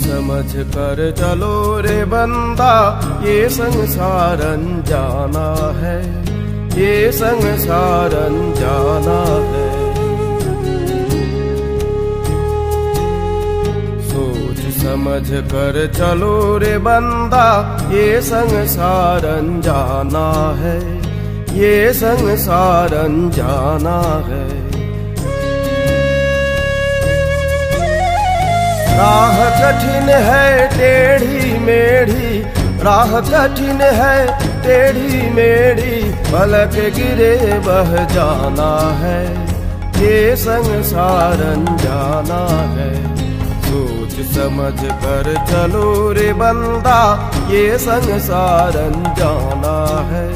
समझ कर चलो रे बंदा, ये संसार अनजाना है, ये संसार अनजाना है। सोच समझ कर चलो रे बंदा, ये संसार अनजाना है, ये संसार अनजाना है। राह कठिन है टेढ़ी मेढ़ी, राह कठिन है टेढ़ी मेढ़ी, पलक गिरे बह जाना है, ये संसार अनजाना है। सोच समझ कर चलो रे बंदा, ये संसार अनजाना है,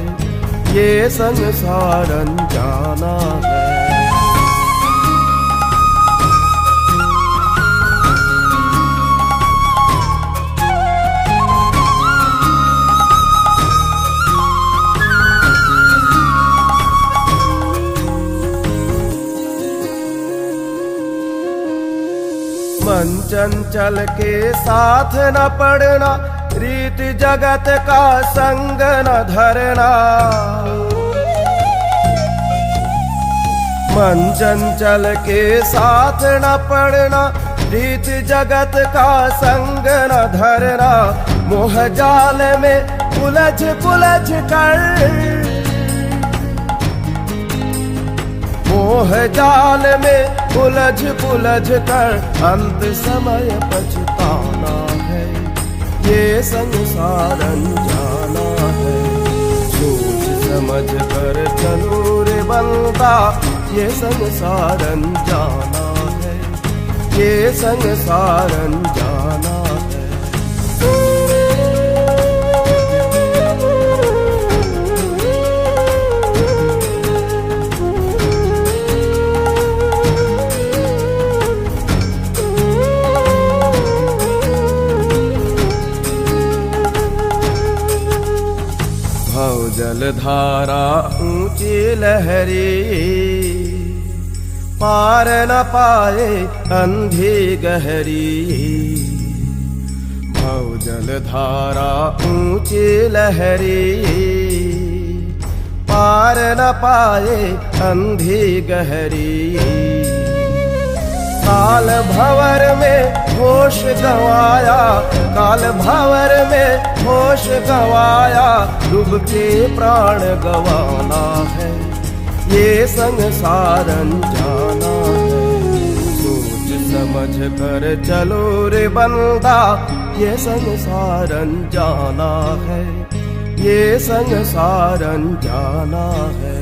ये संसार अनजाना है। मन चंचल के साथ न पड़ना, रीत जगत का संग न धरना। मन चंचल के साथ न पड़ना, रीत जगत का संग न धरना। मोह जाल में उलझ पुलझ कर, मोह जाल में उलझ पुलझ कर, अंत समय पछताना है, ये संसार अनजाना है। सोच समझ कर चलो रे बंदा, ये संसार अनजाना है, ये संसार अनजाना है। जलधारा ऊंची लहरी, पार न पाए अंधी गहरी। भव जलधारा ऊंची लहरी, पार न पाए अंधी गहरी। काल भंवर में होश गंवाया, काल भंवर में होश गंवाया, डूब के प्राण गंवाना है, ये संसार अनजाना है। सोच समझ कर चलो रे बंदा, ये संसार अनजाना है, ये संसार अनजाना है।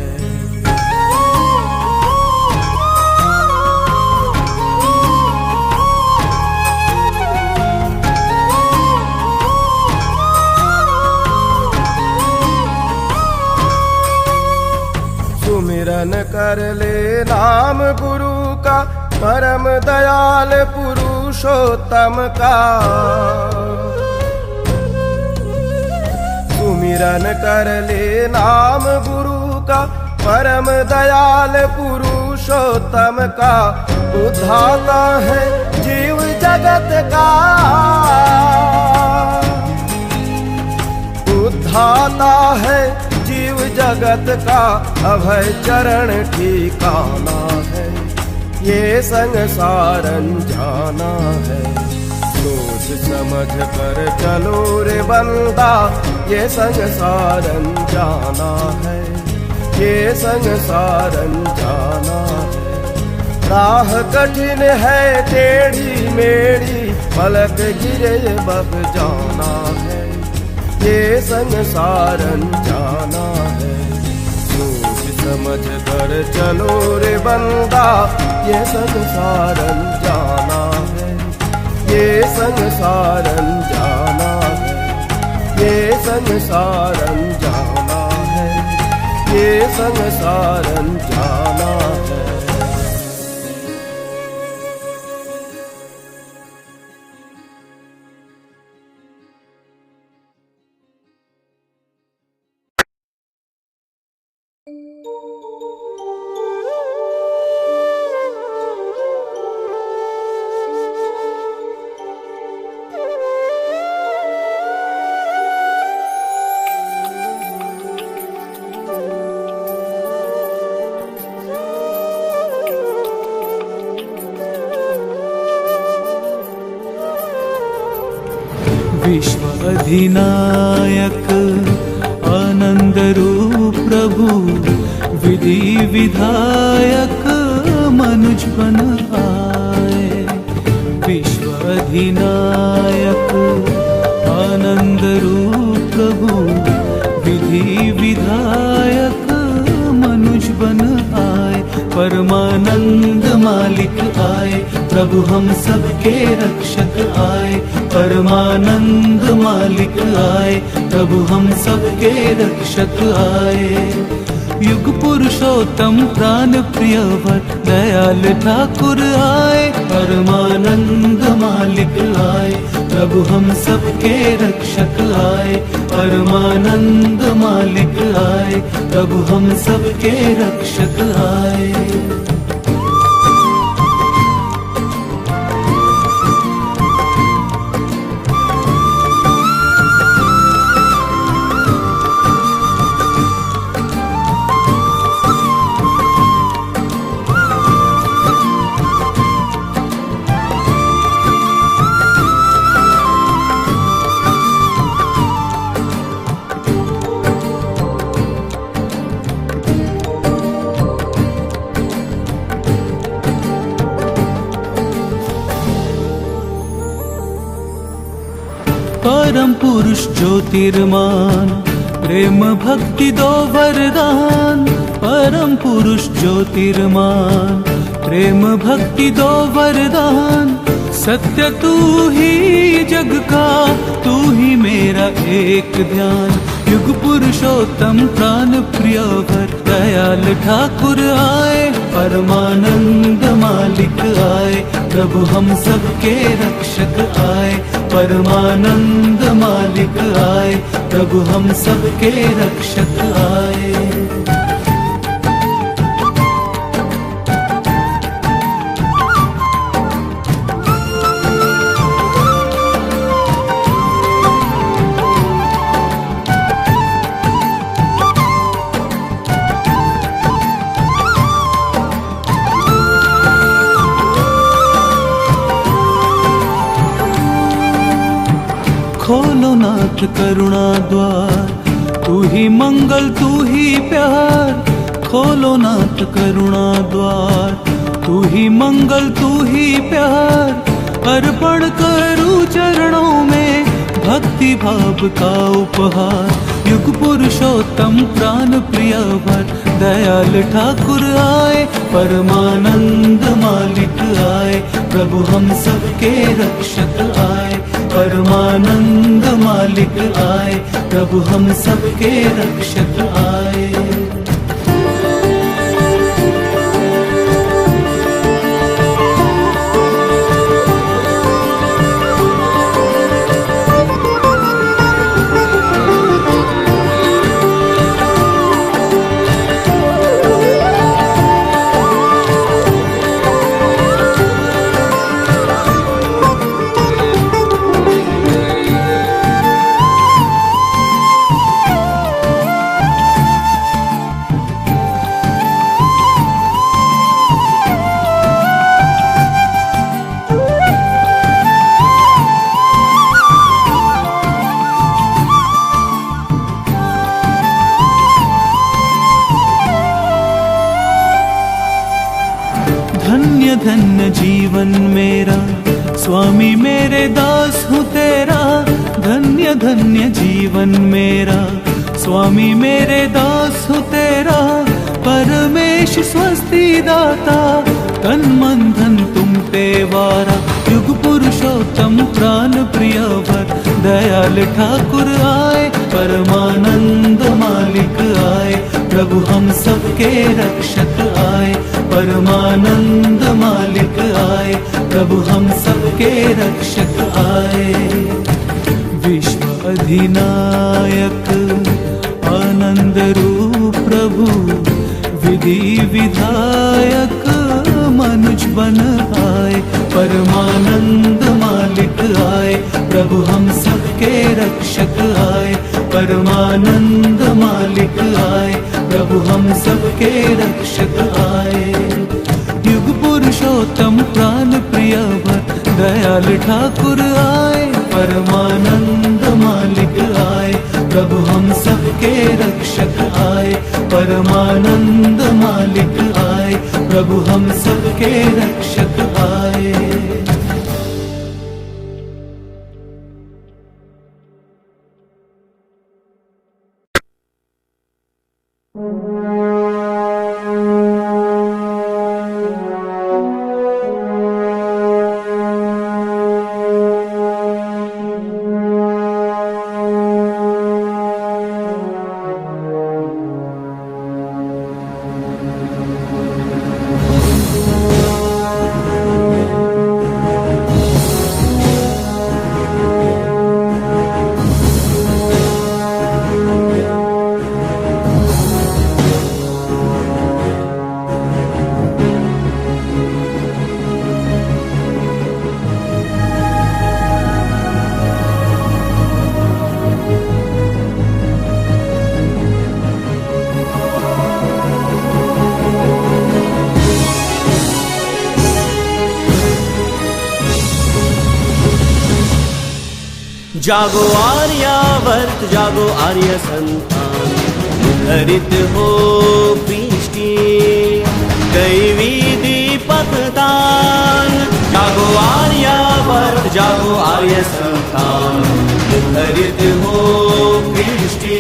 सुमिरन कर ले नाम गुरु का, परम दयाल पुरुषोत्तम का। सुमिरन कर ले नाम गुरु का, परम दयाल पुरुषोत्तम का। उद्धाता है जीव जगत का, उद्धाता है जीव जगत का। अभय चरण ठिकाना है, ये संसार अनजाना है। सोच समझ कर चलो रे बंदा, ये संसार अनजाना है, ये संसार अनजाना है। राह कठिन है टेढ़ी मेढ़ी, पलक गिरे बह जाना है, ये संसार अनजाना है। सोच समझ कर चलो रे बंदा, ये संसार अनजाना है, ये संसार अनजाना है, ये संसार अनजाना है, ये संसार अनजाना है। विश्व अधिनायक आनंद रूप प्रभु, विधि विधायक मनुज बन आए। विश्व अधिनायक आनंद रूप प्रभु, विधि विधायक मनुज बन आए। परमानंद मालिक आए, प्रभु हम सबके रक्षक आए। परमानंद मालिक आए, प्रभु हम सबके रक्षक आए। युग पुरुषोत्तम प्राण प्रियवर दयाल ठाकुर आए। परमानंद मालिक आए, प्रभु हम सबके रक्षक आए। परमानंद मालिक आए, प्रभु हम सबके रक्षक आए। परम पुरुष ज्योतिर्मान, प्रेम भक्ति दो वरदान। परम पुरुष ज्योतिर्मान, प्रेम भक्ति दो वरदान। सत्य तू ही जग का, तू ही मेरा एक ध्यान। युग पुरुषोत्तम प्राण प्रियवर दयाल ठाकुर आए। परमानंद मालिक आए, प्रभु हम सबके रक्षक आए। परमानंद मालिक आए, प्रभु हम सबके रक्षक आए। खोलो नाथ करुणा द्वार, तू ही मंगल तू ही प्यार। खोलो नाथ करुणा द्वार, तू ही मंगल तू ही प्यार। अर्पण करूं चरणों में भक्ति भाव का उपहार। युग पुरुषोत्तम प्राण प्रियवर दयाल ठाकुर आए। परमानंद मालिक आए, प्रभु हम सबके रक्षक आए। परमानंद मालिक आए, प्रभु हम सबके रक्षक आए। धन्य धन्य जीवन मेरा, स्वामी मेरे दास हूँ तेरा। धन्य धन्य जीवन मेरा, स्वामी मेरे दास हूँ तेरा। परमेश स्वस्ति दाता, तन मन धन तुम पे वारा। युग पुरुषोत्तम प्राण प्रियवर, दयाल ठाकुर आए, परमानंद मालिक आए, प्रभु हम सबके रक्षक आए, परमानंद मालिक आए, प्रभु हम सबके रक्षक आए। विश्व अधिनायक आनंद रूप प्रभु, विधि विधायक मनुज बन आए, परमानंद मालिक आए, प्रभु हम सबके रक्षक आए, परमानंद मालिक आए, प्रभु हम सबके रक्षक आए। युग पुरुषोत्तम प्राण प्रियवर, दयाल ठाकुर आए, परमानंद मालिक आए, प्रभु हम सबके रक्षक आए, परमानंद मालिक आए, प्रभु हम सबके रक्षक आए। जागो आर्यावर्त, जागो आर्य संतान, मुखरित हो पृष्टि दैवी दीपक दान। जागो आर्यावर्त, जागो आर्य संतान, मुखरित हो पृष्टि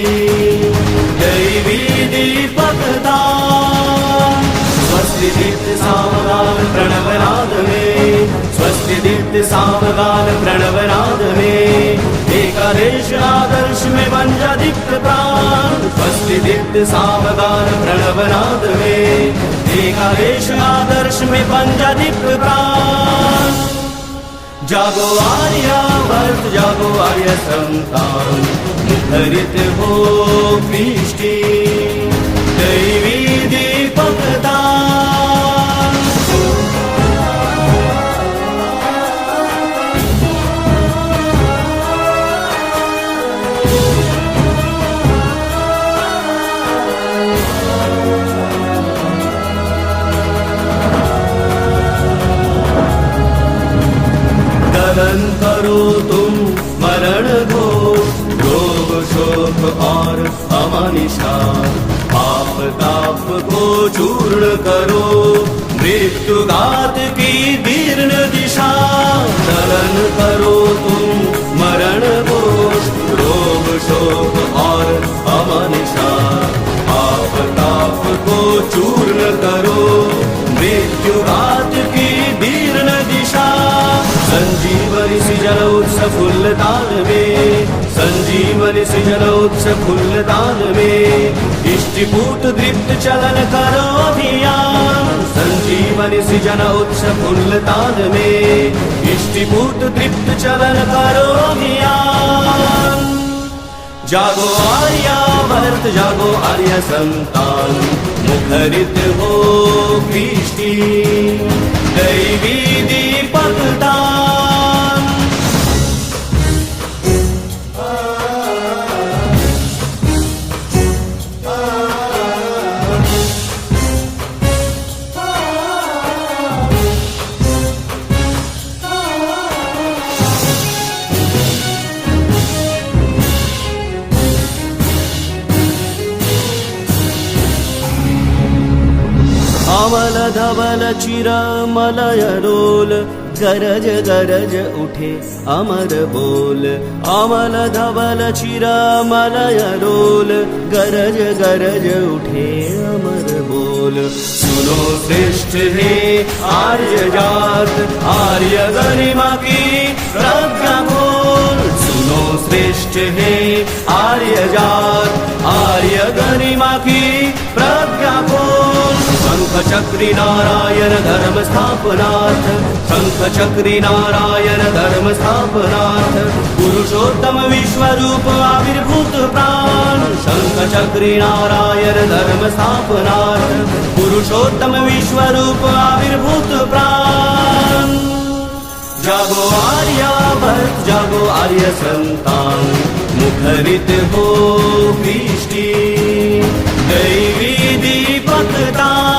दैवी दीपक दान। स्वस्ति दीप्त सामगान प्रणवनाद में, स्वस्ति दीप्त सामगान प्रणवनाद में, एकादेश आदर्श में बन जा दीप्त प्राण। स्वस्ति दीप्त सामगान प्रणवनाद में, एकादेश आदर्श में बन जा दीप्त प्राण। जागो आर्यावर्त, जागो आर्य संतान, मुखरित हो पृष्टि दैवी दीपक दान। दलन करो तुम मरण को, रोग शोक और अमानिशा, पाप ताप को चूर्ण करो, मृत्यु घात की दीर्ण दिशा। दलन करो तुम मरण को, रोग शोक और अमानिशा, पाप ताप को चूर्ण करो, मृत्यु घात की दीर्ण दिशा। संजीवनी सृजन उत्सव फुल्लताल में, संजीवनी सृजन उत्सव फुल्लताल में, इष्टिपूत दृप्त चलन करो अभियान। संजीवनी सृजन उत्सव फुल्लताल में, इष्टिपूत दृप्त चलन करो अभियान। जागो आर्यावर्त, जागो आर्य संतान, मुखरित हो पृष्टि दैवी दीपक दान। अमल धवल चिर मलय डोल, गरज गरज उठे अमर बोल, अमल धवल चिरमलय रोल, गरज गरज उठे अमर बोल। सुनो श्रेष्ठ हे आर्य जात, आर्य गरिमा की प्रज्ञा खोल। सुनो श्रेष्ठ हे आर्य जात, आर्य गरिमा की प्रज्ञा खोल। शंख चक्री नारायण धर्म स्थापनार्थ, शंख चक्री नारायण धर्म स्थापनार्थ, पुरुषोत्तम विश्वरूप आविर्भूत प्राण। शंख चक्री नारायण धर्म स्थापनार्थ, पुरुषोत्तम विश्वरूप आविर्भूत प्राण। जागो आर्यावर्त, जागो आर्य संतान, मुखरित हो दृष्टि दैवी दीपक दान।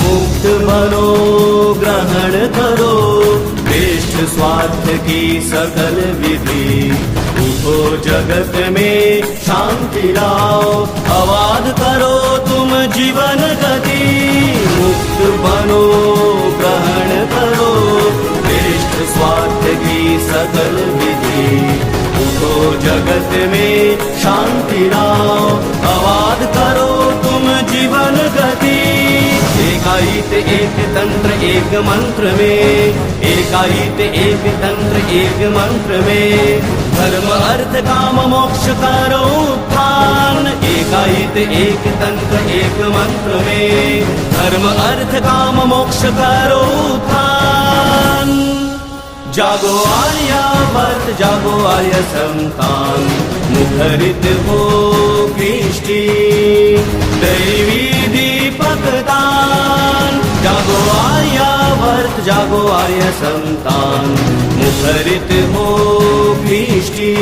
मुक्त बनो ग्रहण करो श्रेष्ठ स्वार्थ की सकल विधि। उठो जगत में शांति लाओ, आवाज करो तुम जीवन गति। मुक्त बनो ग्रहण करो श्रेष्ठ स्वार्थ की सकल विधि। उठो जगत में शांति लाओ, आवाज करो तुम जीवन गति। एकाईत एक तंत्र एक मंत्र में, एकाईत एक तंत्र एक मंत्र में, धर्म अर्थ काम मोक्ष करो उत्थान। एकाईत एक तंत्र एक मंत्र में, धर्म अर्थ काम मोक्ष करो उत्थान। जागो आर्यावर्त, जागो आर्य संतान, मुखरित हो दृष्टि दैवी दीपक दान। जागो आर्यावर्त, जागो आर्य संतान, मुखरित हो दृष्टि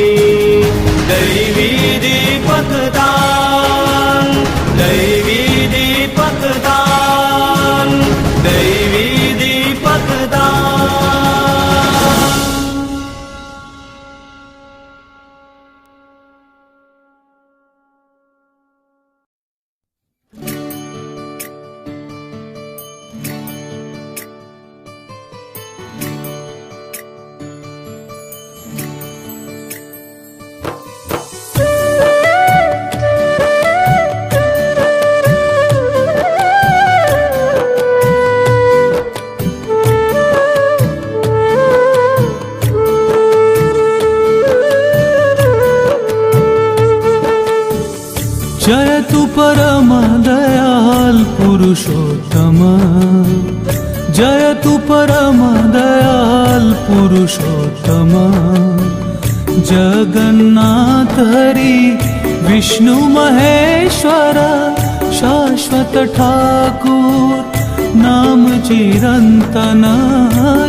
दैवी दीपक दान। दैवी दीपक दान, दैवी दीपक दान। जयतु परम दयाल पुरुषोत्तम, जयतु परम दयाल पुरुषोत्तम। जगन्नाथ हरि विष्णु महेश्वर, शाश्वत ठाकुर नाम चिरंतन।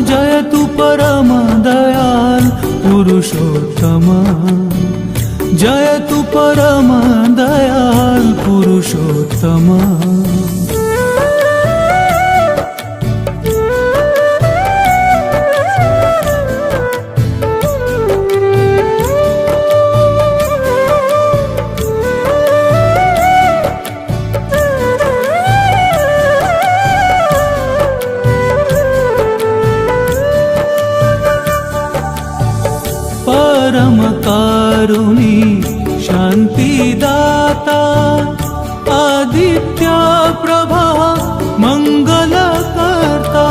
जयतु परम दयाल पुरुषोत्तम, जयतु परम दयाल पुरुषोत्तम। परम कारुणी शांतिदाता, आदित्य प्रभा मंगल करता।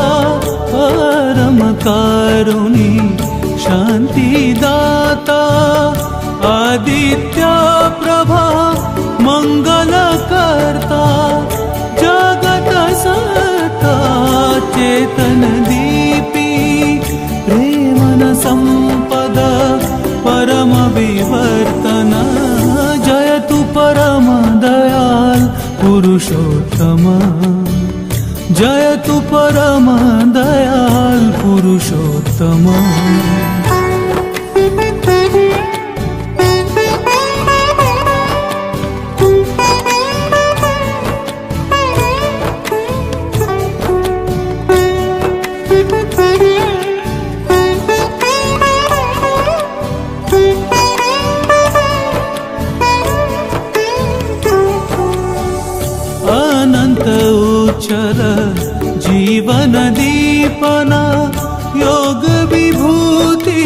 परम कारुणी शांतिदाता, आदित्य प्रभा मंगल करता। जगत सत्ता चेतन दीपी, प्रेमन संपद परम विवर्तन। जयतु परम दयाल पुरुषोत्तम, जयतु परम दयाल पुरुषोत्तम। जीवन दीपना योग विभूति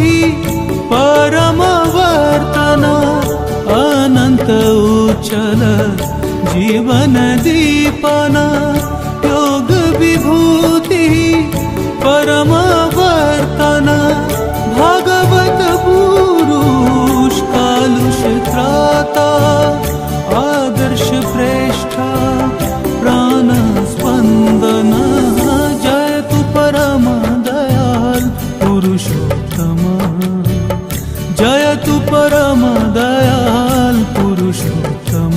परम वर्तना अनंत उच्चल जीवन दीपना योग विभूति परम वर्तना भागवत पुरुष कालुष त्राता आदर्श प्रेष्ठा प्राण स्पंदन जयतु परम दयाल पुरुषोत्तम जयतु परम दयाल पुरुषोत्तम।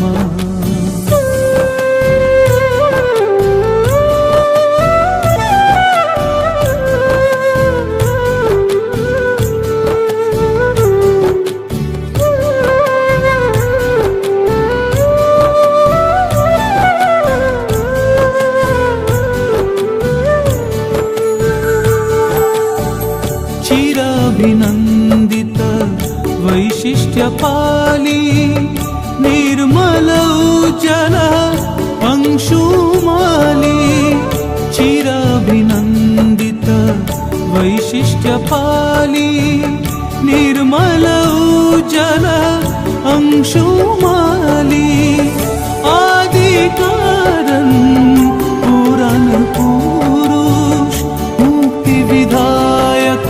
चिराभिनन्दित वैशिष्ट्यपाली निर्मल उज्जल अंशुमाली चिराभिनन्दित वैशिष्ट्यपाली निर्मल उज्जल अंशुमाली आदिकारण पुराण पुरुष मुक्ति विधायक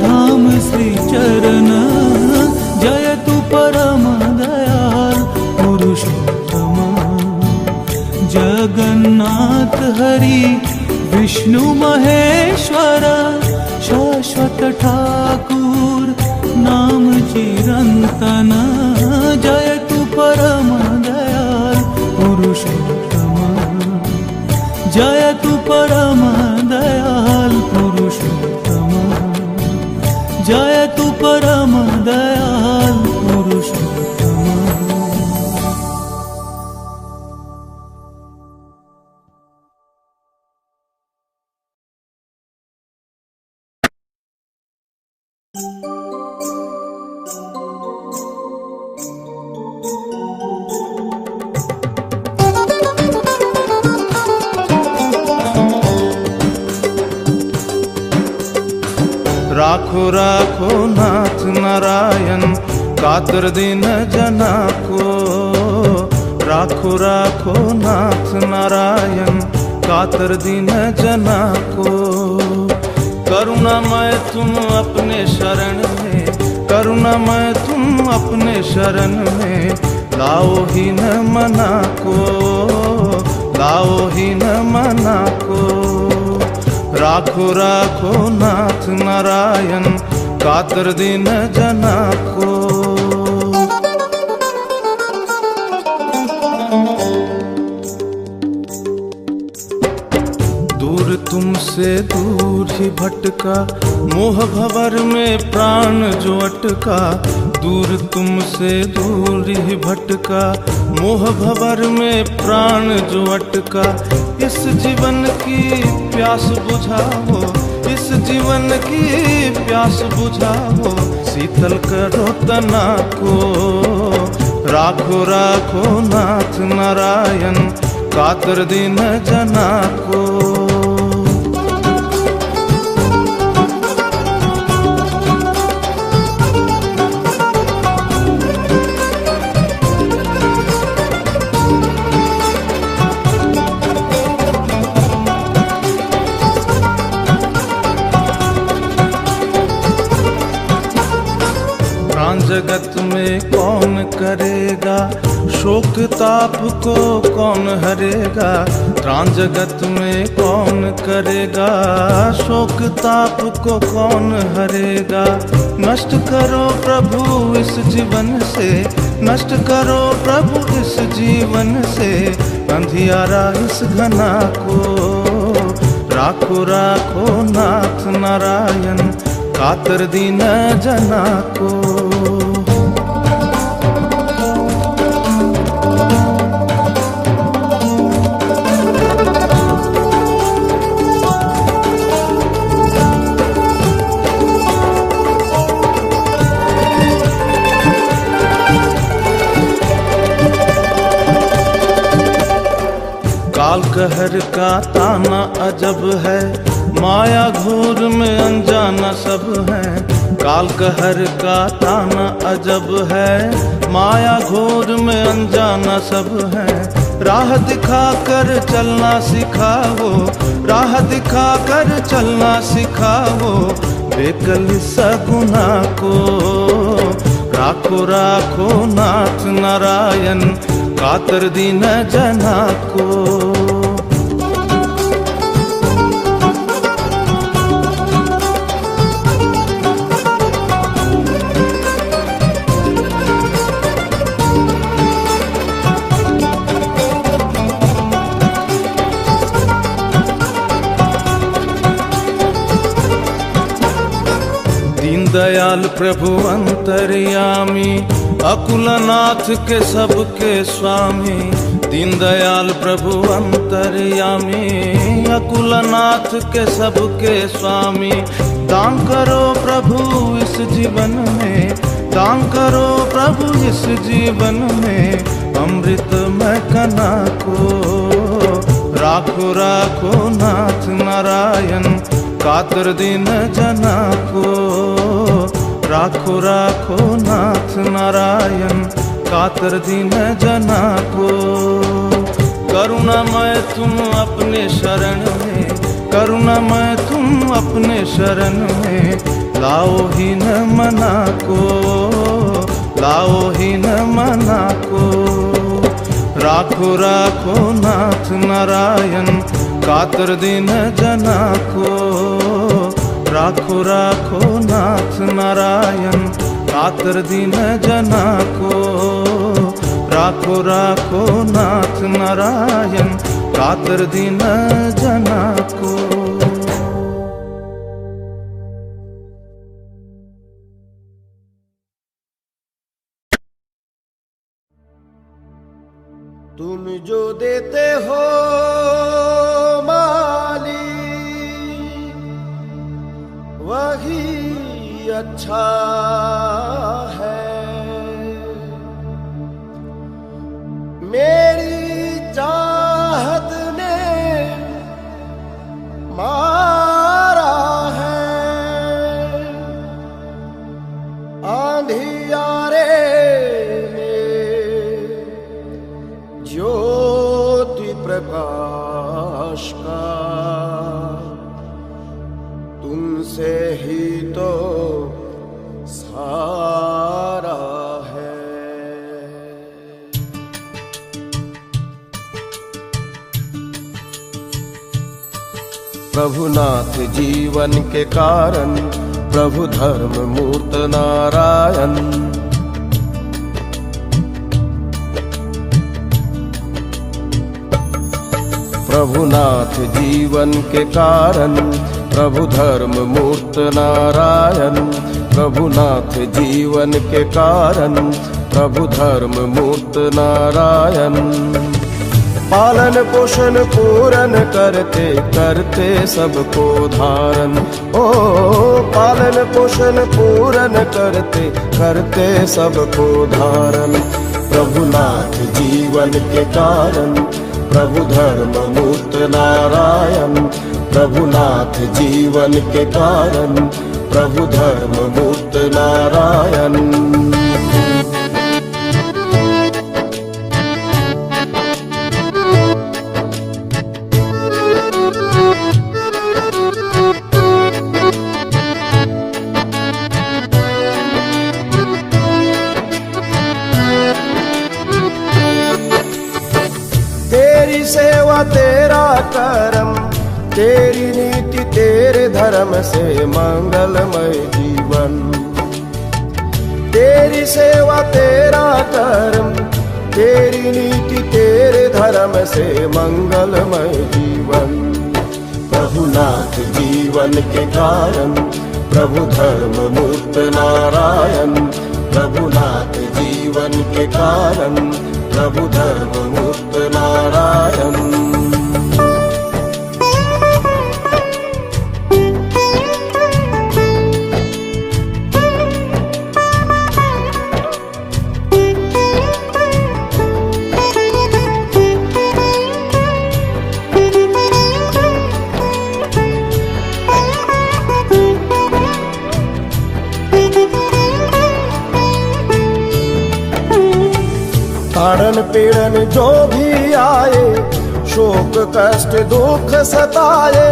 धाम श्री चरण जयतु परम दयाल पुरुषोत्तम। जगन्नाथ हरि विष्णु महेश्वर शाश्वत ठाकुर नाम चिरंतन जयतु परम दयाल पुरुषोत्तम जयतु परम दयाल पुरुषोत्तम जयतु परम दयाल पुरुषोत्तम। राखो राखो नाथ नारायण कातर दीन जना को राखो राखो नाथ नारायण कातर दीन जना को। करुणामय तुम अपने शरण में करुणामय तुम अपने शरण में लाओ ही न मना को लाओ ही न मना को। राखो राखो नाथ नारायण कातर दीन जना को। दूर तुमसे दूर ही भटका मोह भंवर में प्राण जो अटका दूर तुमसे दूर ही भटका मोह भंवर में प्राण जो अटका। इस जीवन की प्यास बुझाओ इस जीवन की प्यास बुझाओ शीतल करो तना को। राखो राखो नाथ नारायण कातर दीन जना को। जगत में कौन करेगा शोक ताप को कौन हरेगा। त्राण जगत में कौन करेगा शोक ताप को कौन हरेगा। नष्ट करो प्रभु इस जीवन से नष्ट करो प्रभु इस जीवन से अंधियारा इस घना को। राखो राखो नाथ नारायण कातर दीन जना को। काल कहर का ताना अजब है, माया घूर में अनजाना सब है। काल कहर का ताना अजब है, माया घूर में अनजाना सब है। राह दिखा कर चलना सिखाओ, राह दिखा कर चलना सिखाओ, बेकल सगुना को। राखो राखो नाथ नारायण, कातर दीन जना को। दयाल प्रभु अंतर्यामी, अकुलनाथ के सबके स्वामी। दीन दयाल प्रभु अंतर्यामी, अकुलनाथ के सबके स्वामी। दान करो प्रभु इस जीवन में, दान करो प्रभु इस जीवन में, अमृत में कना को। राखो राखो नाथ नारायण, कातर दीन जना को। राखो राखो नाथ नारायण, कातर दीन जना को। करुणामय तुम अपने शरण में, करुणामय तुम अपने शरण में। लाओ ही न मना को, लाओ ही न मना को। राखो राखो नाथ नारायण, कातर दीन जना को। राखो राखो नाथ नारायण, कातर दीन जना को। राखो राखो नाथ नारायण, कातर दीन जना को। तुम जो देते हो माली, वही अच्छा है। मेरी चाहत ने मारा है, अंधियारे ज्योति प्रकाश का। तुमसे ही तो सारा है। प्रभुनाथ जीवन के कारण, प्रभु धर्म मूर्त नारायण। प्रभुनाथ जीवन के कारण, प्रभु धर्म मूर्त नारायण। प्रभुनाथ जीवन के कारण, प्रभु धर्म मूर्त नारायण। पालन पोषण पूरन करते करते सबको धारण। ओ पालन पोषण पूरन करते करते सबको धारण। प्रभुनाथ जीवन के कारण, प्रभु धर्म मूर्त नारायण। प्रभुनाथ जीवन के कारण, प्रभु धर्म मूर्त नारायण। तेरी सेवा तेरा करम, तेरी नीति तेरे धर्म से मंगलमय जीवन। तेरी सेवा तेरा कर्म, तेरी नीति तेरे धर्म से मंगलमय जीवन। प्रभुनाथ जीवन के कारण, प्रभु धर्म मूर्त नारायण। प्रभुनाथ जीवन के कारण, प्रभु धर्म मूर्त नारायण। ताड़न पीड़न जो भी आए, शोक कष्ट दुख सताए।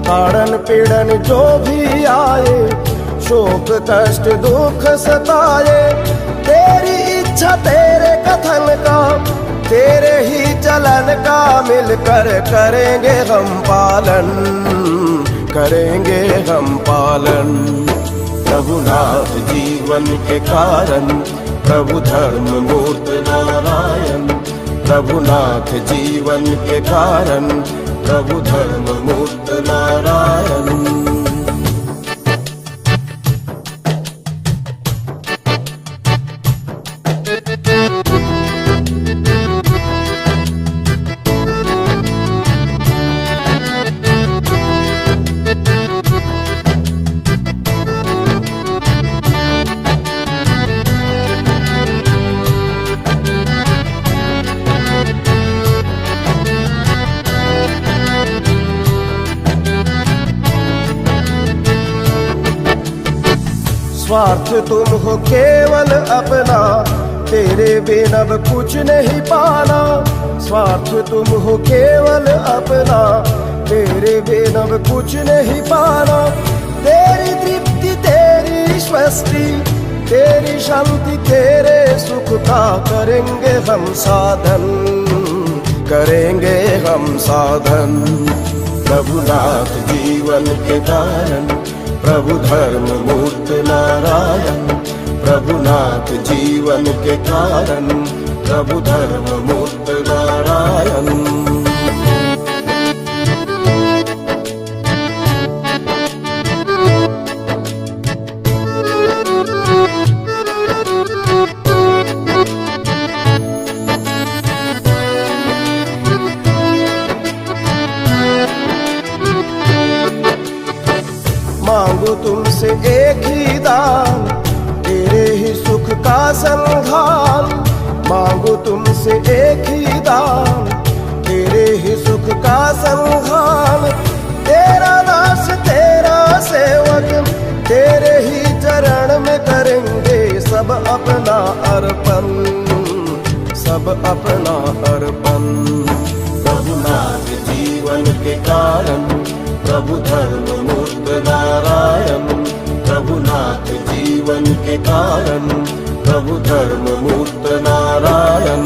ताड़न पीड़न जो भी आए, शोक कष्ट दुख सताए। तेरी इच्छा तेरे कथन का, तेरे ही चलन का, मिलकर करेंगे हम पालन, करेंगे हम पालन। रघुनाथ जीवन के कारण, प्रभु धर्म मूर्त नारायण। रघुनाथ जीवन के कारण, प्रभु धर्म मूर्त नारायण। स्वार्थ तुम हो केवल अपना, तेरे बिन अब कुछ नहीं पाना। स्वार्थ तुम हो केवल अपना, तेरे बिन अब कुछ नहीं पाना। तेरी तृप्ति तेरी स्वस्ति, तेरी शांति तेरे सुख का करेंगे हम साधन, करेंगे हम साधन। रघुनाथ जीवन के कारण, प्रभु धर्म मूर्त नारायण। प्रभुनाथ जीवन के कारण, प्रभु धर्म मूर्त नारायण। मांगो तुमसे एक ही दान, तेरे ही सुख का संधान। मांगो तुमसे एक ही दान, तेरे ही सुख का संधान। तेरा दास तेरा सेवक, तेरे ही चरण में करेंगे सब अपना अर्पण, सब अपना अर्पण। रघुनाथ जीवन के कारण, प्रभु धर्म मूर्त नारायण। रघुनाथ जीवन के कारण, प्रभु धर्म मूर्त नारायण।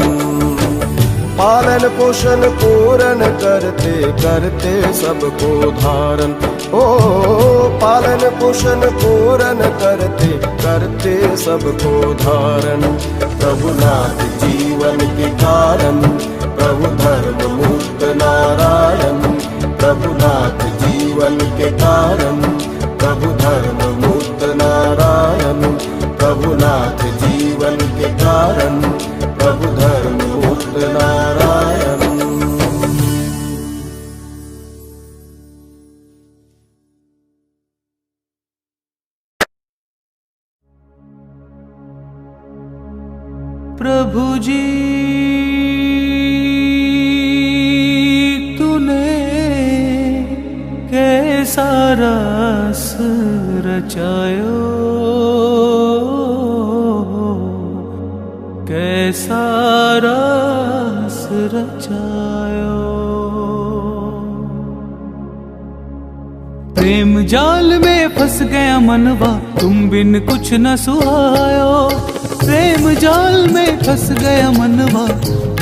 पालन पोषण पूर्ण करते करते सबको धारण। ओ पालन पोषण पूर्ण करते करते सबको धारण। रघुनाथ जीवन के कारण, प्रभु धर्म मूर्त नारायण। रघुनाथ जीवन के कारण, प्रभु धर्म मूर्त नारायण। रघुनाथ जीवन के कारण, प्रभु धर्म मूर्त नारायण। प्रभु जी कैसा रस रचायो, कैसा रस रचायो। प्रेम जाल में फंस गया मनवा, तुम बिन कुछ न सुहायो। प्रेम जाल में फंस गया मनवा,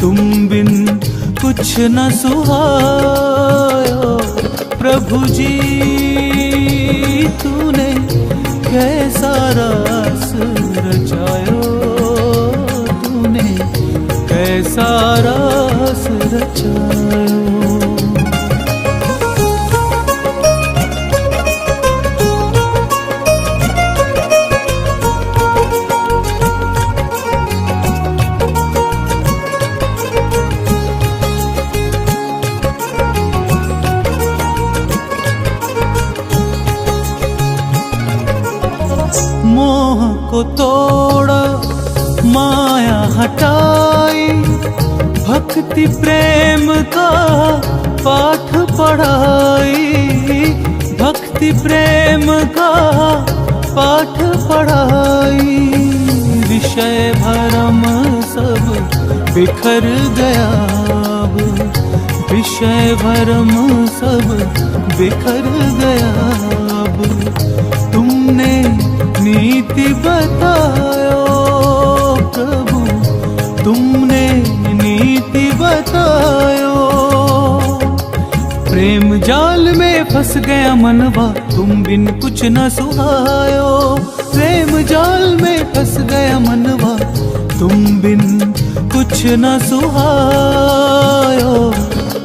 तुम बिन कुछ न सुहायो। प्रभु जी तूने कैसा रस रचायो, तूने कैसा रस रचायो। मोह को तोड़ा माया हटाई, भक्ति प्रेम का पाठ पढ़ाई। भक्ति प्रेम का पाठ पढ़ाई, विषय भरम सब बिखर गया अब, विषय भरम सब बिखर गया अब। तुमने नीति बतायो प्रभु, तुमने नीति बतायो। प्रेम जाल में फंस गया मनवा, तुम बिन कुछ न सुहायो। प्रेम जाल में फंस गया मनवा, तुम बिन कुछ न सुहायो।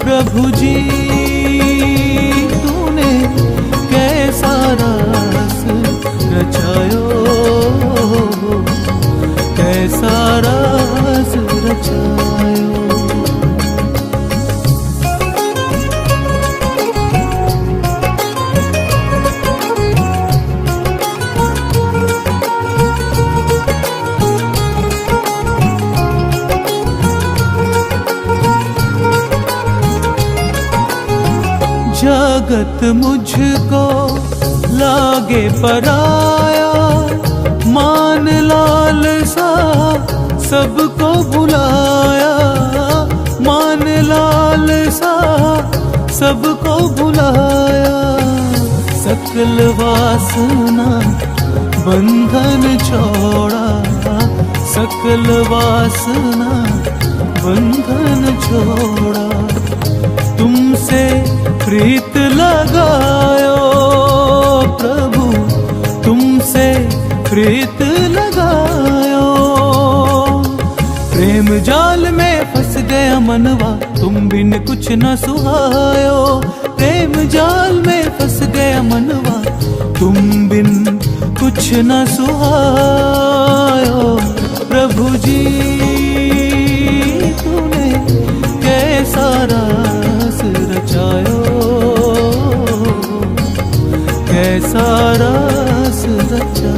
प्रभु जी तूने कैसा रस रचायो, कैसा रस रचायो। जगत मुझको लागे पराया, मान लालसा सबको भुलाया, मान लालसा सबको भुलाया। सकल वासना बंधन छोड़ा, सकल वासना बंधन छोड़ा। तुमसे प्रीत लगायो प्रभु, तुमसे प्रीत लगायो। प्रेम जाल में फंस गया मनवा, तुम बिन कुछ न सुहायो। प्रेम जाल में फंस गया मनवा, तुम बिन कुछ न सुहायो। प्रभु जी तूने कैसा रस रचायो, कैसा रस रचायो।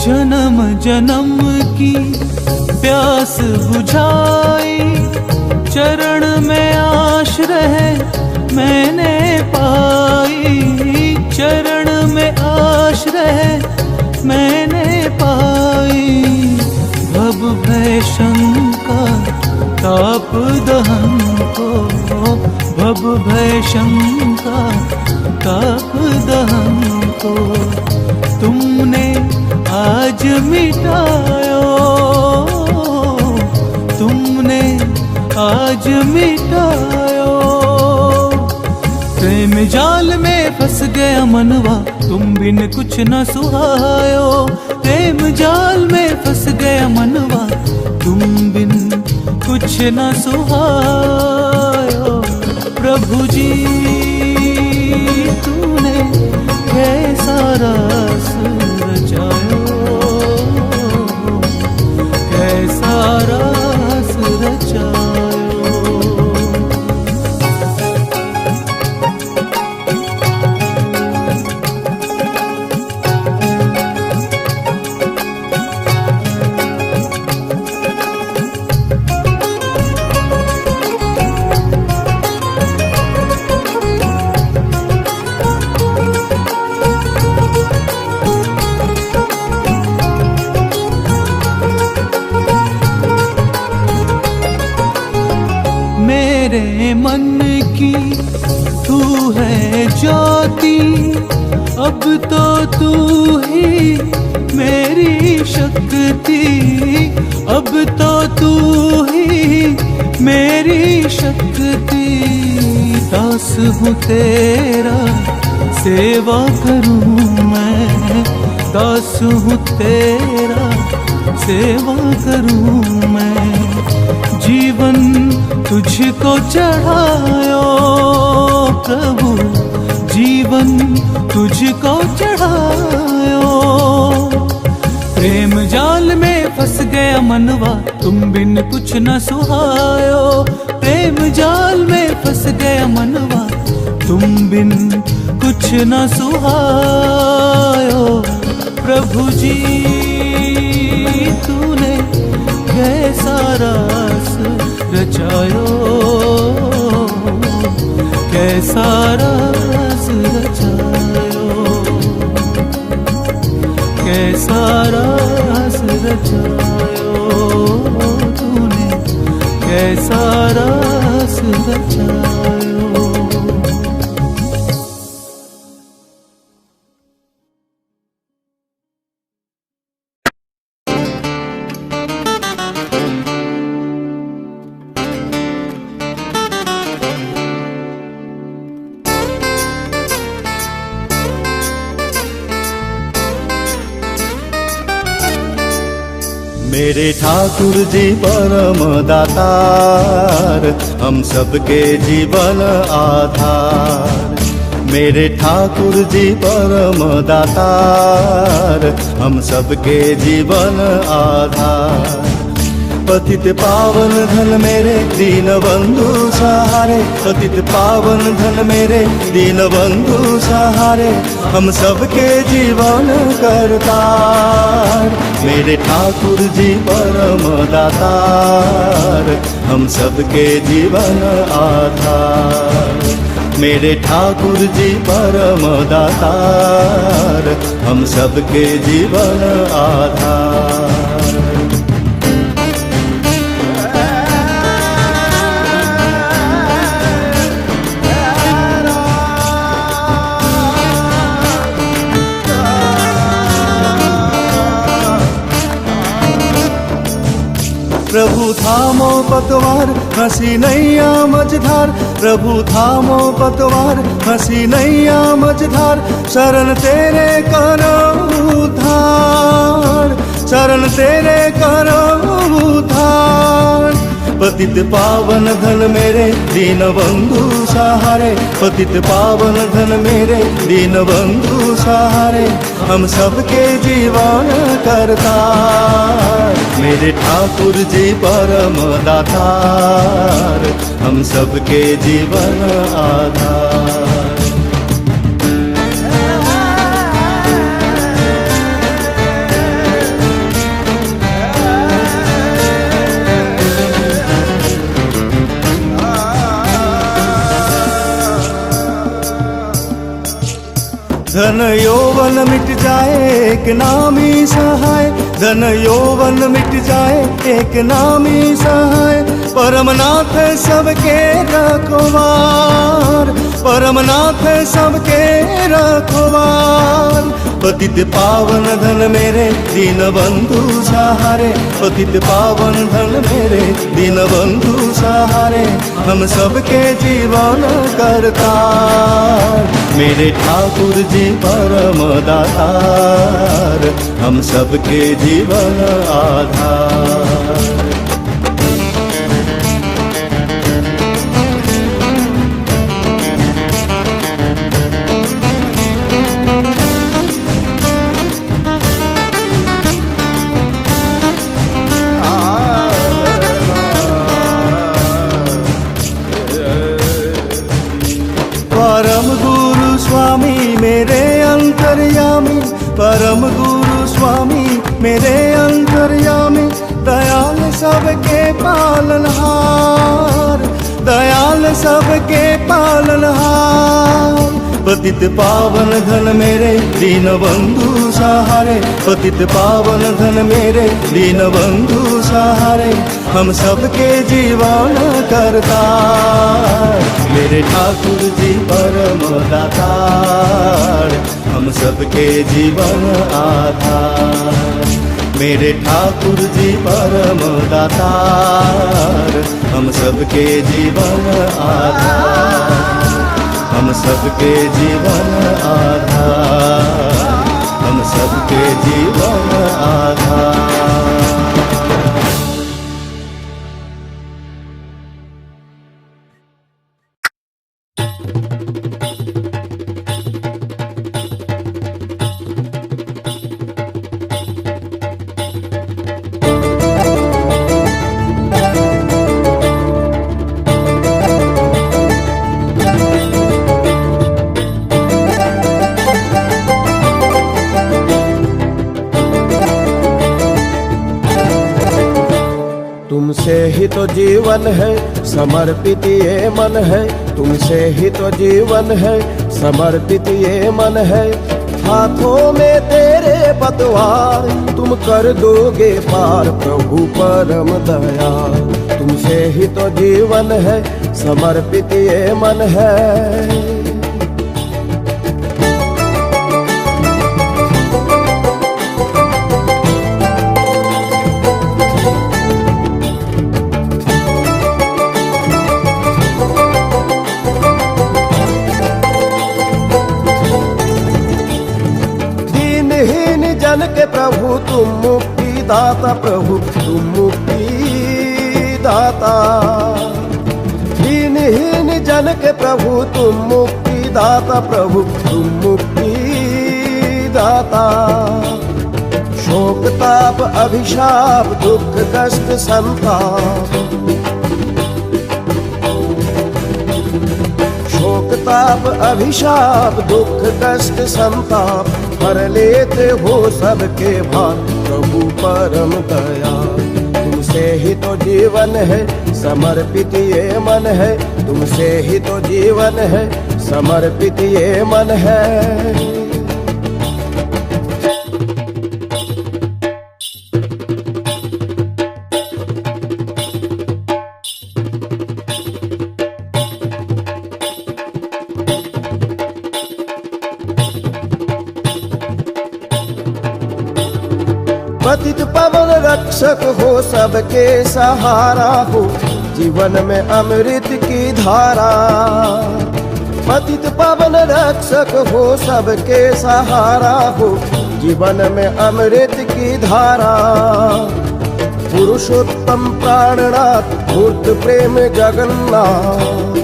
जन्म जन्म की प्यास बुझाई, चरण में आश्रय मैंने पाई, चरण में आश्रय मैंने पाई। भव भय शंका ताप दहन को, भव भय शंका ताप दहन को तुमने आज मिटायो, तुमने आज मिटायो। प्रेम जाल में फंस गया मनवा, तुम बिन कुछ न सुहायो। प्रेम जाल में फंस गया मनवा, तुम बिन कुछ न सुहायो। प्रभु जी तूने कैसा रस रचायो, कैसा रस रचायो। मेरे मन की तू है ज्योति, अब तो तू ही मेरी शक्ति, अब तो तू ही मेरी शक्ति। दास हूँ तेरा सेवा करूँ मैं, दास हूँ तेरा सेवा करूँ मैं। जीवन तुझको चढ़ायो प्रभु, जीवन तुझको चढ़ायो। प्रेम जाल में फंस गया मनवा, तुम बिन कुछ न सुहायो। प्रेम जाल में फंस गया मनवा, तुम बिन कुछ न सुहायो। प्रभु जी तूने कैसा रास रचायो, कैसा रास रचायो, कैसा रास रचायो, तूने कैसा रास रचायो। मेरे ठाकुर जी परम दातार, हम सबके जीवन आधार। मेरे ठाकुर जी परम दातार, हम सबके जीवन आधार। पतित पावन धन मेरे दीन बंधु सहारे, पतित पावन धन मेरे दीन बंधु सहारे, हम सबके जीवन करतार। मेरे ठाकुर जी परम दातार, हम सबके जीवन आधार। मेरे ठाकुर जी परम दातार, हम सबके जीवन आधार। प्रभु थामो पतवार, हंसी नैया मझधार। प्रभु थामो पतवार, हंसी नैया मझधार। शरण तेरे करो उद्धार, शरण तेरे करो उद्धार। पतित पावन धन मेरे दीन बंधु सहारे, पतित पावन धन मेरे दीन बंधु सहारे, हम सबके जीवन करतार। मेरे ठाकुर जी परम दातार, हम सबके जीवन आधार। धन यौवन मिट जाए एक नामी सहाय, धन यौवन मिट जाए एक नामी सहाय। परमनाथ सबके रखवार, परमनाथ सबके रखवार। पतित पावन धन मेरे दीन बंधु सहारे, पतित पावन धन मेरे दीन बंधु सहारे, हम सबके जीवन करतार। मेरे ठाकुर जी परम दातार, हम सबके जीवन आधार। परम गुरु स्वामी मेरे अंतर्यामी, परम गुरु स्वामी मेरे अंतर्यामी। दयाल सबके पालनहार, दयाल सबके पालनहार। पतित पावन धन मेरे दीन बंधु सहारे, पतित पावन धन मेरे दीन बंधु सहारे, हम सबके जीवन करतार। मेरे ठाकुर जी परम दातार, हम सबके जीवन आधार। मेरे ठाकुर जी परम दातार, हम सबके जीवन आधार, हम सबके जीवन आधार, हम सबके जीवन आधार। जीवन है, समर्पित ये मन है, तुमसे ही तो जीवन है, समर्पित ये मन है। हाथों में तेरे पतवार, तुम कर दोगे पार प्रभु परम दयाल। तुमसे ही तो जीवन है, समर्पित ये मन है। जन के प्रभु तुम मुक्ति दाता, प्रभु तुम मुक्ति दाता। दीनहीन जन के प्रभु तुम मुक्ति दाता, प्रभु तुम मुक्ति दाता। शोक ताप अभिशाप दुख कष्ट संताप, शोक ताप अभिशाप दुख कष्ट संताप, हर लेते हो सबके भार प्रभु परम दयाल। तुमसे ही तो जीवन है, समर्पित ये मन है, तुमसे ही तो जीवन है, समर्पित ये मन है। पतित पावन रक्षक हो, सबके सहारा हो, जीवन में अमृत की धारा। पतित पावन रक्षक हो, सबके सहारा हो, जीवन में अमृत की धारा। पुरुषोत्तम प्राणनाथ मूर्त प्रेम जगन्नाथ,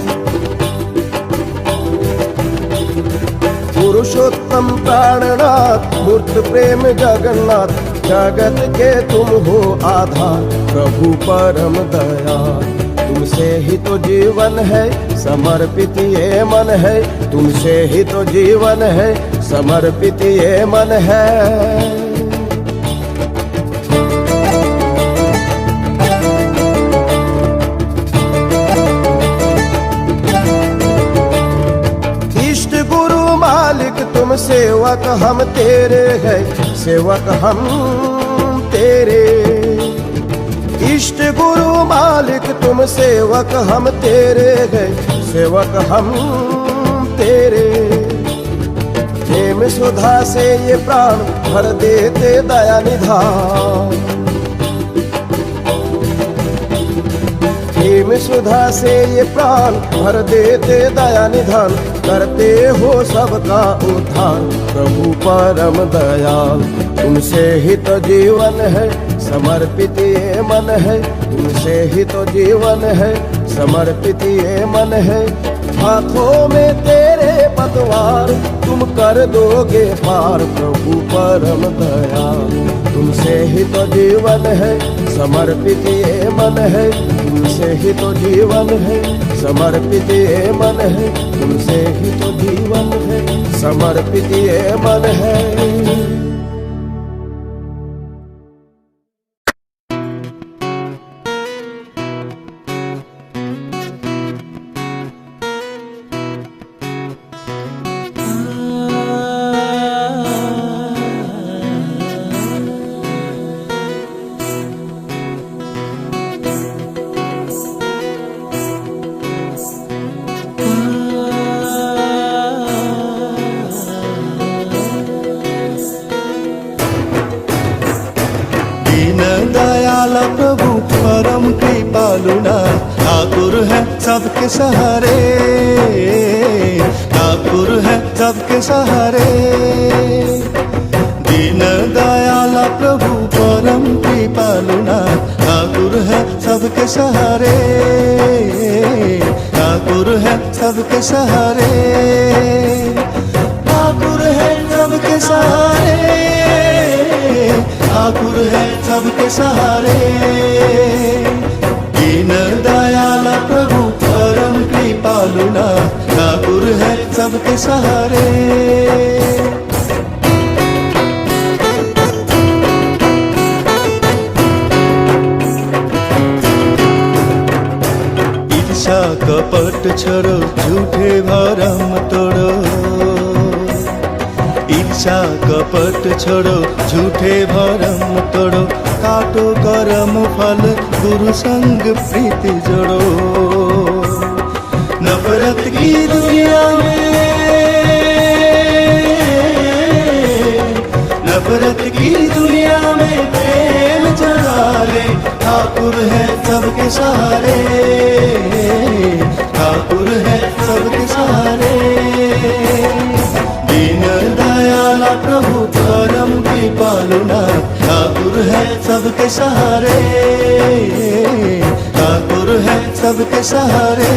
पुरुषोत्तम प्राणनाथ मूर्त प्रेम जगन्नाथ। जगत के तुम हो आधार प्रभु परम दयाल। तुमसे ही तो जीवन है, समर्पित ये मन है, तुमसे ही तो जीवन है, समर्पित ये मन है। तुम सेवक हम तेरे हैं, सेवक हम तेरे। इष्ट गुरु मालिक तुम सेवक हम तेरे हैं, सेवक हम तेरे। प्रेम सुधा से ये प्राण भर देते दया निधान, प्रेम सुधा से ये प्राण भर देते दया निधान। करते हो सबका उद्धार प्रभु परम दयाल। तुमसे ही तो जीवन है, समर्पित ये मन है, तुमसे ही तो जीवन है, समर्पित ये मन है। हाथों में तेरे पतवार, तुम कर दोगे पार प्रभु परम दयाल। तुमसे ही तो जीवन है, समर्पित ये मन है, तुमसे ही तो जीवन है, समर्पित ये मन है, तुमसे ही तो जीवन है, समर्पित ये मन है। प्रभु परम कृपालुना, ठाकुर है सबके सहारे, ठाकुर है सबके सहारे। दीन दयाला प्रभु परम कृपालुना, ठाकुर है सबके सहारे, ठाकुर है सबके सहारे, ठाकुर है सबके सहारे, ठाकुर है सबके सहारे। दीन दयाला प्रभु परम कृपालुना, ठाकुर है सबके सहारे। ईर्षा कपट छोड़ो झूठे भरम तोड़ो ईर्षा कपट छोड़ो झूठे भरम तोड़ो काटो कर्म फल गुरु संग प्रीति जोड़ो नफरत की दुनिया में नफरत की दुनिया में प्रेम जगा ले ठाकुर है सबके सहारे ठाकुर है सबके सहारे दीन दयाला प्रभु परम कृपालुना ठाकुर है सबके सहारे ठाकुर है सबके सहारे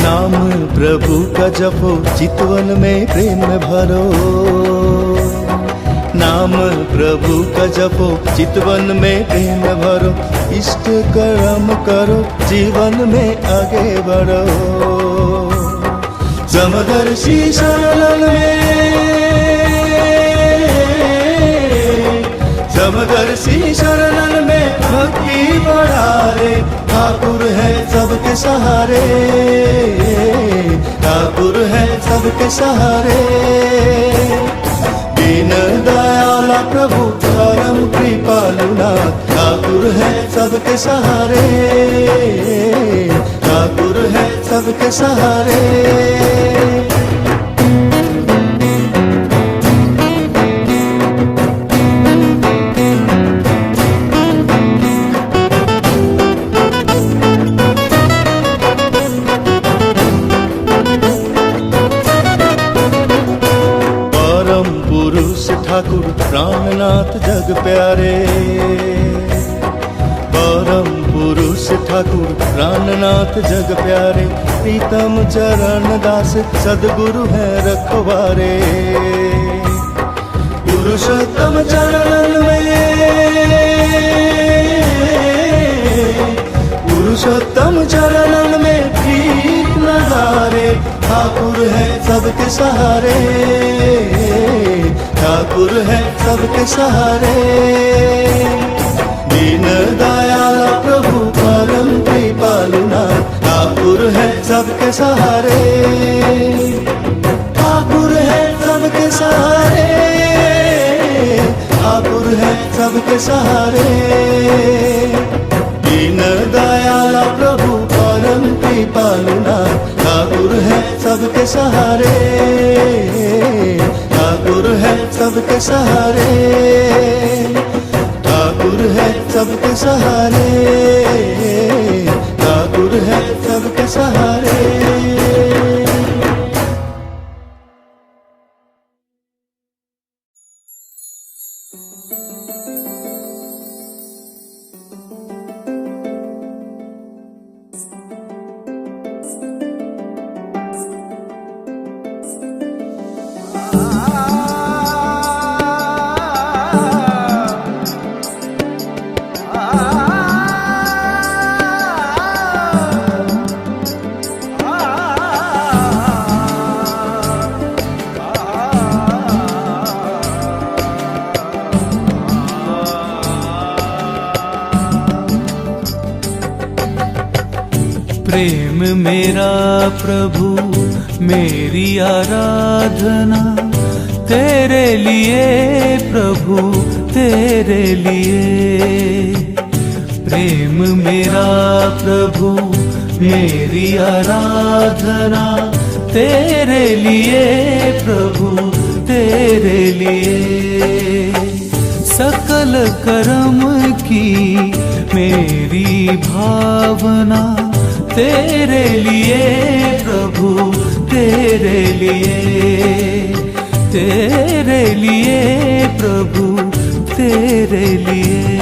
नाम प्रभु का जपो चितवन में प्रेम भरो नाम प्रभु का जपो चितवन में प्रेम भरो इष्ट कर्म करो जीवन में आगे बढ़ो समदर्शी शरण में समदर्शी शरण में भक्ति बढ़ा रे ठाकुर है सबके सहारे ठाकुर है सबके सहारे दीन दयाला प्रभु परम कृपालुना ठाकुर है सबके सहारे ठाकुर है सबके सहारे ठाकुर प्राणनाथ जग प्यारे परम पुरुष ठाकुर प्राणनाथ जग प्यारे प्रीतम चरण दास सदगुरु है रखवारे पुरुषोत्तम चरण में पुरुषोत्तम चरण में प्रीत नजारे ठाकुर है सबके सहारे ठाकुर है सबके सहारे दीन दयाला प्रभु परम कृपालुना ठाकुर है सबके सहारे ठाकुर है सबके सहारे ठाकुर है सबके सहारे दीन दयाला प्रभु परम कृपालुना ठाकुर है सबके सहारे ठाकुर है सबके सहारे ठाकुर है सबके सहारे ठाकुर है सबके सहारे प्रेम मेरा प्रभु मेरी आराधना तेरे लिए प्रभु तेरे लिए प्रेम मेरा प्रभु मेरी आराधना तेरे लिए प्रभु तेरे लिए सकल कर्म की मेरी भावना तेरे लिए प्रभु तेरे लिए प्रभु तेरे लिए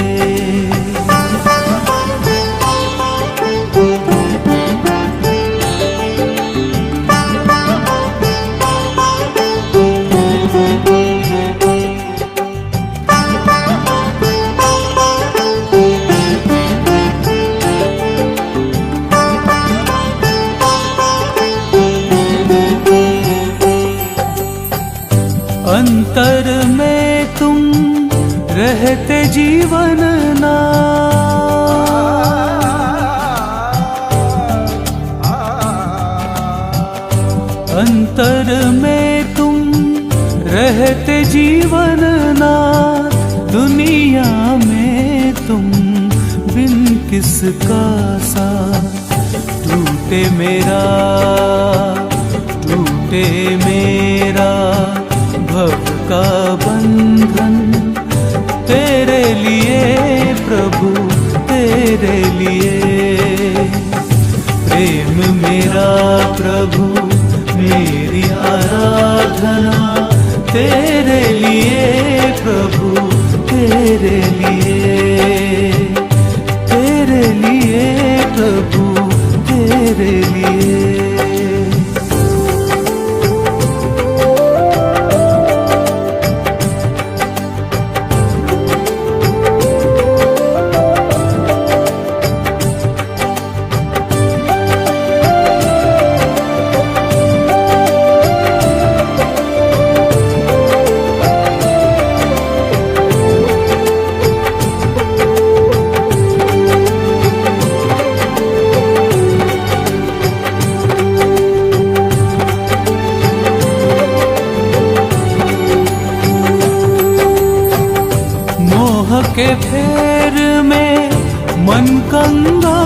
जीवन ना। अंतर में तुम रहते जीवन ना, दुनिया में तुम बिन किसका सा। टूटे मेरा भव का बंधन, तेरे लिए प्रभु तेरे लिए। प्रेम मेरा प्रभु मेरी आराधना, तेरे लिए प्रभु तेरे लिए। तेरे लिए प्रभु तेरे लिए। के फेर में मन कंगा,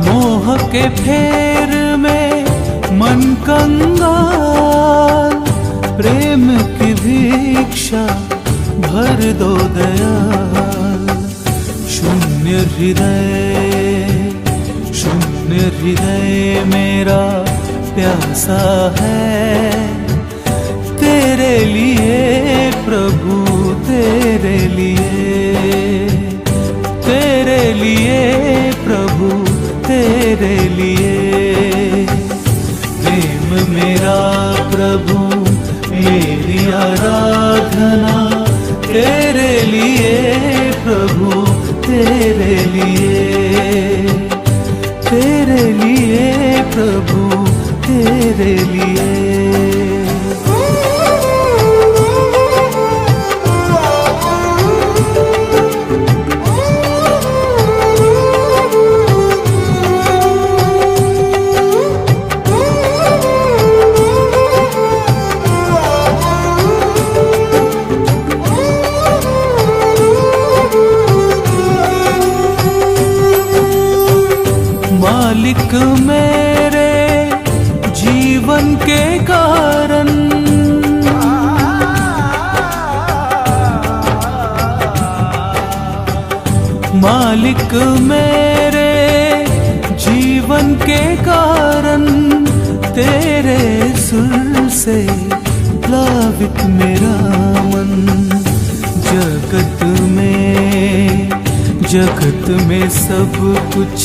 मोह के फेर में मन कंगा। प्रेम की भिक्षा भर दो दयाल। शून्य हृदय मेरा प्यासा है, तेरे लिए प्रभु तेरे लिए। तेरे लिए प्रभु तेरे लिए। प्रेम मेरा प्रभु मेरी आराधना, तेरे लिए प्रभु तेरे लिए। तेरे लिए प्रभु तेरे लिए। मालिक मेरे जीवन के कारण, मालिक मेरे जीवन के कारण। तेरे सुर से प्लावित मेरा मन। जगत में सब कुछ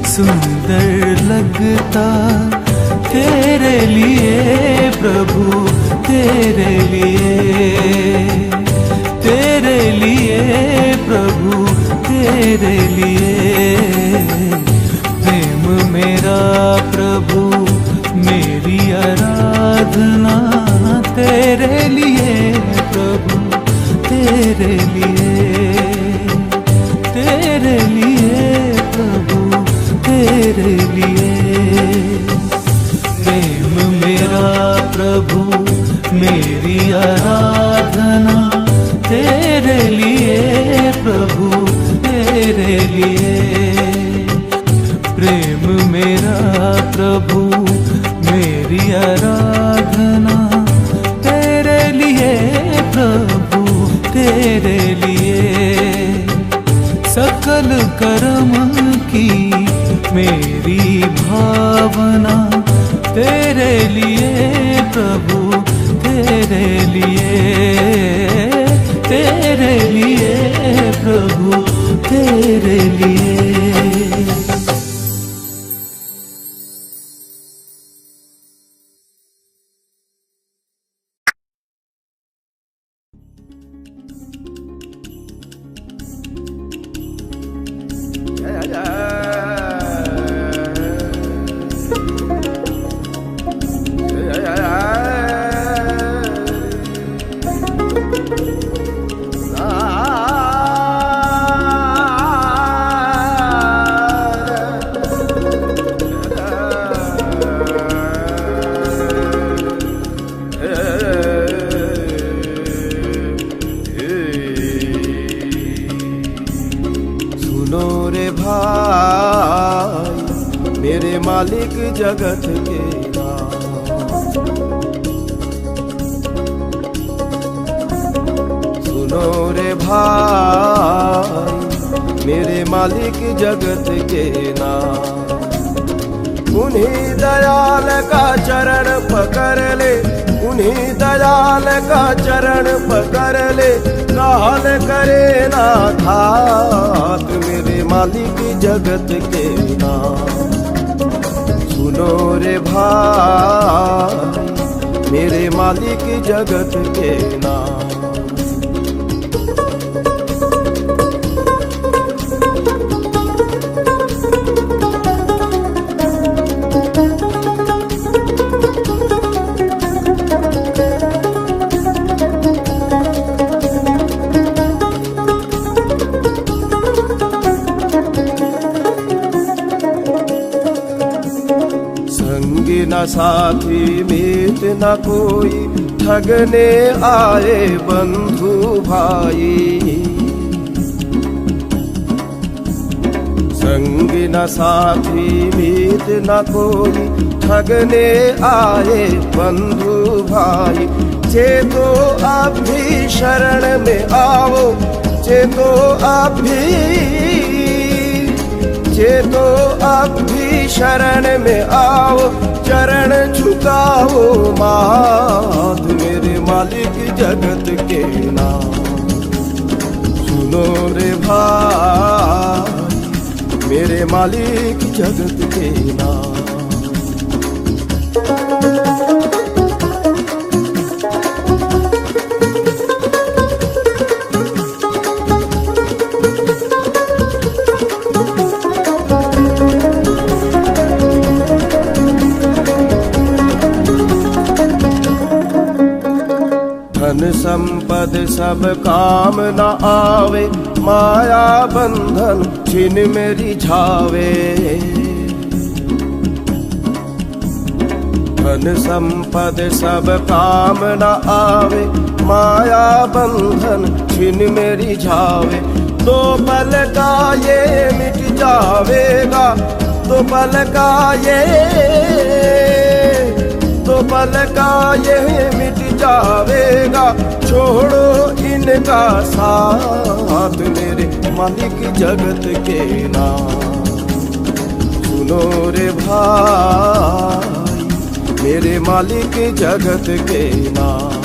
सुंदर लगता, तेरे लिए प्रभु तेरे लिए। तेरे लिए प्रभु तेरे लिए। प्रेम मेरा प्रभु मेरी आराधना, तेरे लिए प्रभु तेरे लिए। तेरे लिए प्रभु तेरे लिए। प्रेम मेरा प्रभु मेरी आराधना, तेरे लिए प्रभु तेरे लिए। प्रेम मेरा प्रभु मेरी आराधना, तेरे लिए प्रभु तेरे लिए। सकल कर्म की मेरी भावना, तेरे लिए प्रभु तेरे लिए। तेरे लिए प्रभु तेरे लिए। सुनो रे भाई मेरे मालिक जगत के नाम। सुनो रे भाई मेरे मालिक जगत के नाम। उन्हीं दयाल का चरण पकड़ ले, उन्हीं दयाल का चरण पकड़ ले, काल करे ना घात मेरे मालिक जगत के नाम। सुनो रे भाई मेरे मालिक जगत के नाम। संगी न साथी मीत न कोई, ठगने आए बंधु भाई। संगी न साथी मीत न कोई, ठगने आए बंधु भाई। चेतो आप भी शरण में आओ, चेतो आप भी, चेतो आप भी शरण में आओ, चरण झुकाओ माथ मेरे मालिक जगत के नाम। सुनो रे भाई मेरे मालिक जगत के नाम। धन संपद सब काम न आवे, माया बंधन छिन मेरी झावे। धन संपद सब काम न आवे, माया बंधन छिन मेरी झावे। दो पल का ये मिट जावेगा, दो पल का ये, दो पल का ये मिट जावेगा। छोड़ो इनका साथ मेरे मालिक जगत के नाम। सुनो रे भाई मेरे मालिक जगत के नाम।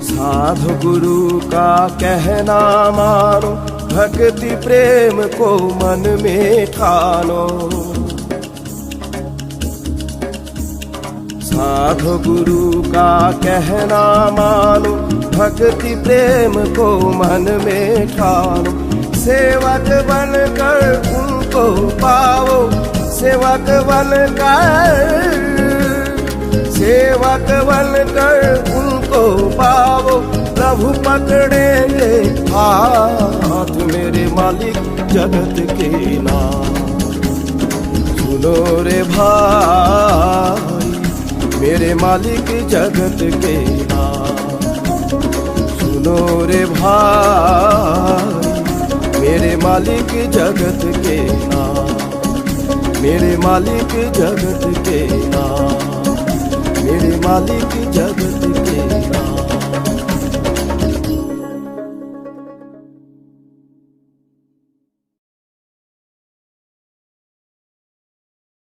साधु गुरु का कहना मानो, भक्ति प्रेम को मन में ठानो। साधु गुरु का कहना मानो, भक्ति प्रेम को मन में ठानो। सेवक बनकर उनको पाओ, सेवक बनकर, सेवक बनकर उनको पाओ। प्रभु पकड़ेंगे हाथ मेरे मालिक जगत के नाम। सुनो रे भाई मेरे मालिक जगत के नाम। सुनो रे भाई मेरे मालिक जगत के नाम। मेरे मालिक जगत के नाम, मेरे मालिक जगत